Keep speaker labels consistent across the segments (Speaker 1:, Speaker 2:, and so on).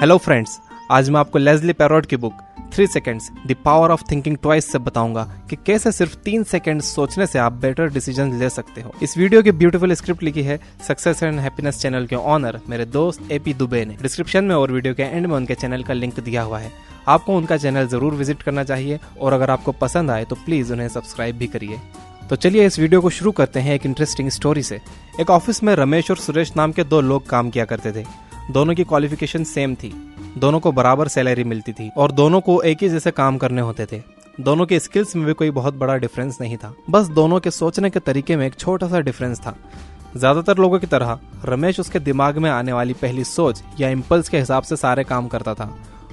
Speaker 1: Hello friends, आज मैं आपको लेस्ली पैरोट की book 3 seconds the power of thinking twice से बताऊंगा कि कैसे सिर्फ 3 सेकंड सोचने से आप बेटर डिसीजन ले सकते हो। इस वीडियो की ब्यूटीफुल स्क्रिप्ट लिखी है सक्सेस एंड हैप्पीनेस चैनल के ऑनर मेरे दोस्त एपी दुबे ने। डिस्क्रिप्शन में और वीडियो के एंड में उनके चैनल का लिंक दिया हुआ है, आपको उनका चैनल जरूर विजिट करना चाहिए और अगर आपको पसंद आए तो प्लीज उन्हें सब्सक्राइब भी करिए। तो चलिए इस वीडियो को शुरू करते हैं एक इंटरेस्टिंग स्टोरी से। एक ऑफिस में रमेश और सुरेश नाम के 2 लोग काम किया करते थे। दोनों की क्वालिफिकेशन सेम थी, दोनों को बराबर सैलरी मिलती थी और दोनों को एक ही जैसे काम करने होते थे। दोनों के स्किल्स में भी कोई बहुत बड़ा डिफरेंस नहीं था, बस दोनों के सोचने के तरीके में एक छोटा सा डिफरेंस था। ज्यादातर लोगों की तरह रमेश उसके दिमाग में आने वाली पहली सोच या इम्पल्स के हिसाब से सारे काम करता था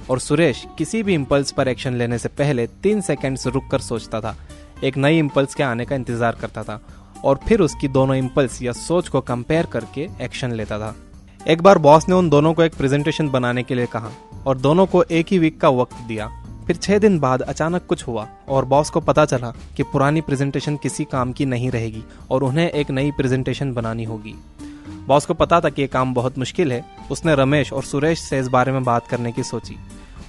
Speaker 1: और सुरेश किसी भी इम्पल्स पर एक्शन लेने से पहले 3 सेकंड्स रुककर सोचता था, एक नई इम्पल्स के आने का इंतजार करता था और फिर उसकी दोनों इम्पल्स या सोच को कंपेयर करके एक्शन लेता था। एक बार बॉस ने उन दोनों को एक प्रेजेंटेशन बनाने के लिए कहा और दोनों को एक ही वीक का वक्त दिया। फिर 6 दिन बाद अचानक कुछ हुआ और बॉस को पता चला कि पुरानी प्रेजेंटेशन किसी काम की नहीं रहेगी और उन्हें एक नई प्रेजेंटेशन बनानी होगी। बॉस को पता था कि ये काम बहुत मुश्किल है। उसने रमेश और सुरेश से इस बारे में बात करने की सोची।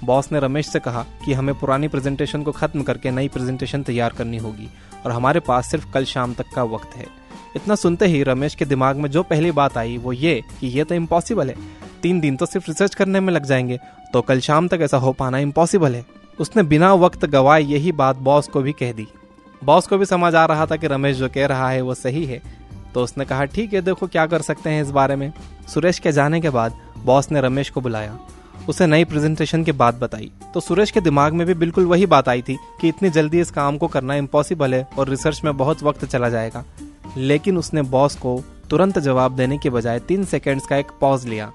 Speaker 1: बॉस ने रमेश से कहा कि हमें पुरानी प्रेजेंटेशन को खत्म करके नई प्रेजेंटेशन तैयार करनी होगी और हमारे पास सिर्फ कल शाम तक का वक्त है। इतना सुनते ही रमेश के दिमाग में जो पहली बात आई वो ये कि ये तो इम्पॉसिबल है, 3 दिन तो सिर्फ रिसर्च करने में लग जाएंगे, तो कल शाम तक ऐसा हो पाना इम्पॉसिबल है। उसने बिना वक्त गवाए यही बात बॉस को भी कह दी। बॉस को भी समझ आ रहा था कि रमेश जो कह रहा है वो सही है, तो उसने कहा ठीक है, देखो क्या कर सकते हैं इस बारे में। सुरेश के जाने के बाद बॉस ने रमेश को बुलाया, उसे नई प्रेजेंटेशन की बात बताई तो सुरेश के दिमाग में भी बिल्कुल वही बात आई थी कि इतनी जल्दी इस काम को करना इम्पॉसिबल है और रिसर्च में बहुत वक्त चला जाएगा। लेकिन उसने बॉस को तुरंत जवाब देने के बजाय 3 सेकंड्स का एक पॉज लिया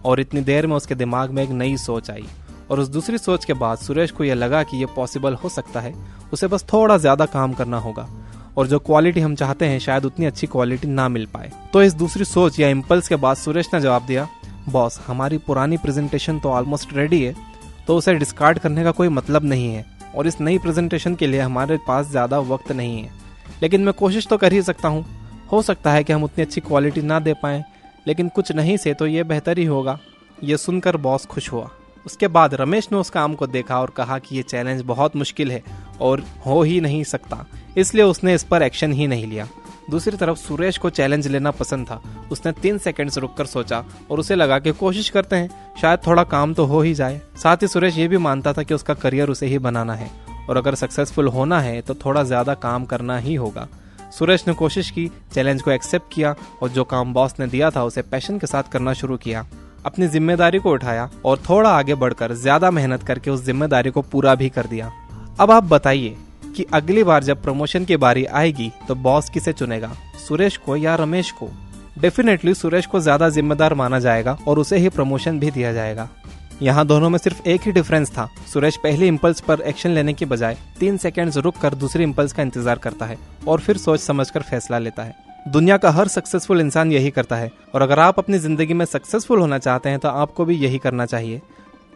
Speaker 1: और इतनी देर में उसके दिमाग में एक नई सोच आई और उस दूसरी सोच के बाद सुरेश को यह लगा कि यह पॉसिबल हो सकता है, उसे बस थोड़ा ज्यादा काम करना होगा और जो क्वालिटी हम चाहते हैं शायद उतनी अच्छी क्वालिटी ना मिल पाए। तो इस दूसरी सोच या इम्पल्स के बाद सुरेश ने जवाब दिया, बॉस हमारी पुरानी प्रेजेंटेशन तो ऑलमोस्ट रेडी है, तो उसे डिस्कार्ड करने का कोई मतलब नहीं है और इस नई प्रेजेंटेशन के लिए हमारे पास ज्यादा वक्त नहीं है, लेकिन मैं कोशिश तो कर ही सकता हूँ। हो सकता है कि हम उतनी अच्छी क्वालिटी ना दे पाएं, लेकिन कुछ नहीं से तो ये बेहतर ही होगा। ये सुनकर बॉस खुश हुआ। उसके बाद रमेश ने उस काम को देखा और कहा कि ये चैलेंज बहुत मुश्किल है और हो ही नहीं सकता, इसलिए उसने इस पर एक्शन ही नहीं लिया। दूसरी तरफ सुरेश को चैलेंज लेना पसंद था। उसने 3 सेकंड्स रुककर सोचा और उसे लगा कि कोशिश करते हैं, शायद थोड़ा काम तो हो ही जाए। साथ ही सुरेश ये भी मानता था कि उसका करियर उसे ही बनाना है और अगर सक्सेसफुल होना है तो थोड़ा ज्यादा काम करना ही होगा। सुरेश ने कोशिश की, चैलेंज को एक्सेप्ट किया और जो काम बॉस ने दिया था उसे पैशन के साथ करना शुरू किया। अपनी जिम्मेदारी को उठाया और थोड़ा आगे बढ़कर ज्यादा मेहनत करके उस जिम्मेदारी को पूरा भी कर दिया। अब आप बताइए कि अगली बार जब प्रमोशन की बारी आएगी तो बॉस किसे चुनेगा, सुरेश को या रमेश को? डेफिनेटली सुरेश को ज्यादा जिम्मेदार माना जाएगा और उसे ही प्रमोशन भी दिया जाएगा। यहाँ दोनों में सिर्फ एक ही डिफरेंस था, सुरेश पहले इम्पल्स पर एक्शन लेने के बजाय 3 सेकंड्स रुक कर दूसरे इम्पल्स का इंतजार करता है और फिर सोच समझकर फैसला लेता है। दुनिया का हर सक्सेसफुल इंसान यही करता है और अगर आप अपनी जिंदगी में सक्सेसफुल होना चाहते हैं तो आपको भी यही करना चाहिए।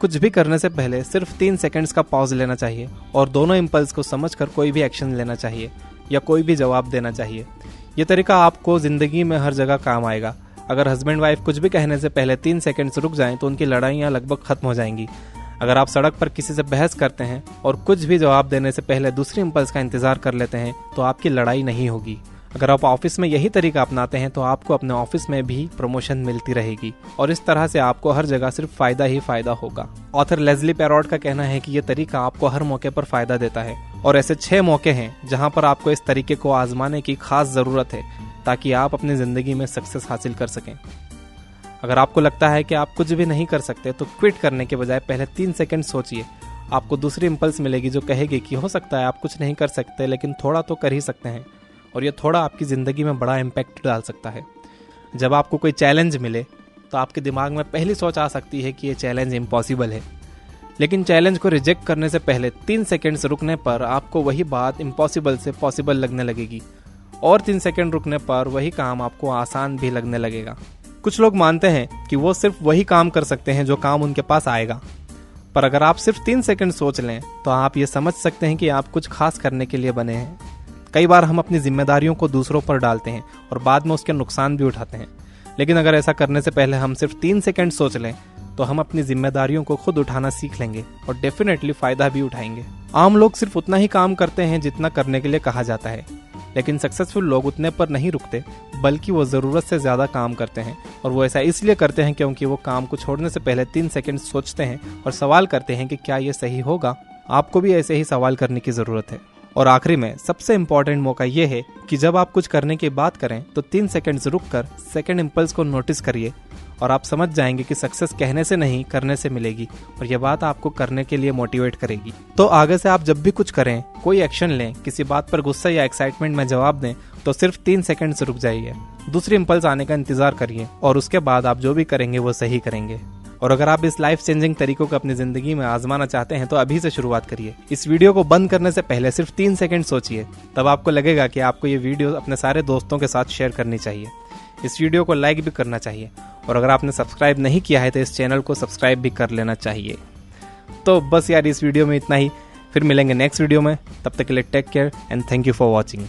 Speaker 1: कुछ भी करने से पहले सिर्फ 3 सेकंड्स का पॉज लेना चाहिए और दोनों इम्पल्स को समझकर कोई भी एक्शन लेना चाहिए या कोई भी जवाब देना चाहिए। ये तरीका आपको जिंदगी में हर जगह काम आएगा। अगर हस्बैंड वाइफ कुछ भी कहने से पहले 3 सेकंड्स रुक जाएं तो उनकी लड़ाइयाँ लगभग खत्म हो जाएंगी। अगर आप सड़क पर किसी से बहस करते हैं और कुछ भी जवाब देने से पहले दूसरी इम्पल्स का इंतजार कर लेते हैं तो आपकी लड़ाई नहीं होगी। अगर आप ऑफिस में यही तरीका अपनाते हैं तो आपको अपने ऑफिस में भी प्रमोशन मिलती रहेगी और इस तरह से आपको हर जगह सिर्फ फायदा ही फायदा होगा। ऑथर लेस्ली पैरोट का कहना है कि ये तरीका आपको हर मौके पर फायदा देता है और ऐसे 6 मौके हैं जहां पर आपको इस तरीके को आजमाने की खास जरूरत है ताकि आप अपनी जिंदगी में सक्सेस हासिल कर सकें। अगर आपको लगता है कि आप कुछ भी नहीं कर सकते तो क्विट करने के बजाय पहले 3 सेकंड सोचिए। आपको दूसरी इम्पल्स मिलेगी जो कहेगी कि हो सकता है आप कुछ नहीं कर सकते लेकिन थोड़ा तो कर ही सकते हैं और ये थोड़ा आपकी जिंदगी में बड़ा इम्पैक्ट डाल सकता है। जब आपको कोई चैलेंज मिले तो आपके दिमाग में पहली सोच आ सकती है कि ये चैलेंज इम्पॉसिबल है, लेकिन चैलेंज को रिजेक्ट करने से पहले 3 सेकंड्स रुकने पर आपको वही बात इम्पॉसिबल से पॉसिबल लगने लगेगी और 3 सेकंड रुकने पर वही काम आपको आसान भी लगने लगेगा। कुछ लोग मानते हैं कि वो सिर्फ वही काम कर सकते हैं जो काम उनके पास आएगा, पर अगर आप सिर्फ 3 सेकंड सोच लें तो आप ये समझ सकते हैं कि आप कुछ खास करने के लिए बने हैं। कई बार हम अपनी जिम्मेदारियों को दूसरों पर डालते हैं और बाद में उसके नुकसान भी उठाते हैं, लेकिन अगर ऐसा करने से पहले हम सिर्फ 3 सेकंड सोच लें तो हम अपनी जिम्मेदारियों को खुद उठाना सीख लेंगे और डेफिनेटली फायदा भी उठाएंगे। आम लोग सिर्फ उतना ही काम करते हैं जितना करने के लिए कहा जाता है, लेकिन सक्सेसफुल लोग उतने पर नहीं रुकते, बल्कि वो ज़रूरत से ज़्यादा काम करते हैं। और वो ऐसा इसलिए करते हैं क्योंकि वो काम को छोड़ने से पहले 3 सेकंड सोचते हैं और सवाल करते हैं कि क्या ये सही होगा। आपको भी ऐसे ही सवाल करने की ज़रूरत है। और आखिरी में सबसे इम्पॉर्टेंट मौका ये है कि जब आप कुछ करने की बात करें तो 3 सेकंड्स रुक कर सेकंड इम्पल्स को नोटिस करिए और आप समझ जाएंगे कि सक्सेस कहने से नहीं करने से मिलेगी, और यह बात आपको करने के लिए मोटिवेट करेगी। तो आगे से आप जब भी कुछ करें, कोई एक्शन लें, किसी बात पर गुस्सा या एक्साइटमेंट में जवाब दें, तो सिर्फ 3 सेकंड से रुक जाइए, दूसरी इम्पल्स आने का इंतजार करिए और उसके बाद आप जो भी करेंगे वो सही करेंगे। और अगर आप इस लाइफ चेंजिंग तरीकों को अपनी जिंदगी में आजमाना चाहते हैं तो अभी से शुरुआत करिए। इस वीडियो को बंद करने से पहले सिर्फ 3 सेकंड सोचिए, तब आपको लगेगा कि आपको ये वीडियो अपने सारे दोस्तों के साथ शेयर करनी चाहिए। इस वीडियो को लाइक भी करना चाहिए और अगर आपने सब्सक्राइब नहीं किया है तो इस चैनल को सब्सक्राइब भी कर लेना चाहिए। तो बस यार, इस वीडियो में इतना ही, फिर मिलेंगे नेक्स्ट वीडियो में। तब तक के लिए take care and thank you for watching.